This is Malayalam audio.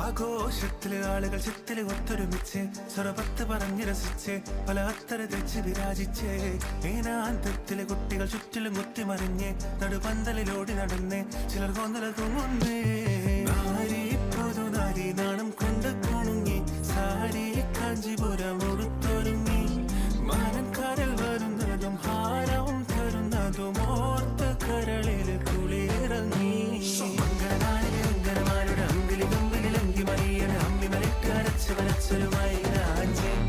ആഘോഷത്തില് ആളുകൾ ചിത്തില് ഒത്തൊരുമിച്ച് സ്വരപത്ത് പറഞ്ഞ് രസിച്ച് പല അത്തര തെച്ച് വിരാജിച്ച് ഏനാന്തത്തില് കുട്ടികൾ ചുറ്റിലും കുത്തിമറിഞ്ഞ് നടുപന്തലിലോടി നടന്ന് ചിലർ കൊന്നല തൂങ്ങുന്നേ. പുതുനാരി നാണം കൊണ്ട് കുണുങ്ങി സാരി കാഞ്ചിപുരം ഉടുത്തൊരുങ്ങി മാനക്കാരിൽ വരുന്നതും ഹാരവും തരുന്നതും ഓർത്ത് കരളില് കുളിയിറങ്ങി. അങ്കരമാരുടെ അമ്പിളി കമ്പിളി ലങ്കി മറിയണ അമ്മി മലിട്ട് അരച്ച് വരച്ചൊരുമായി രാജ്യം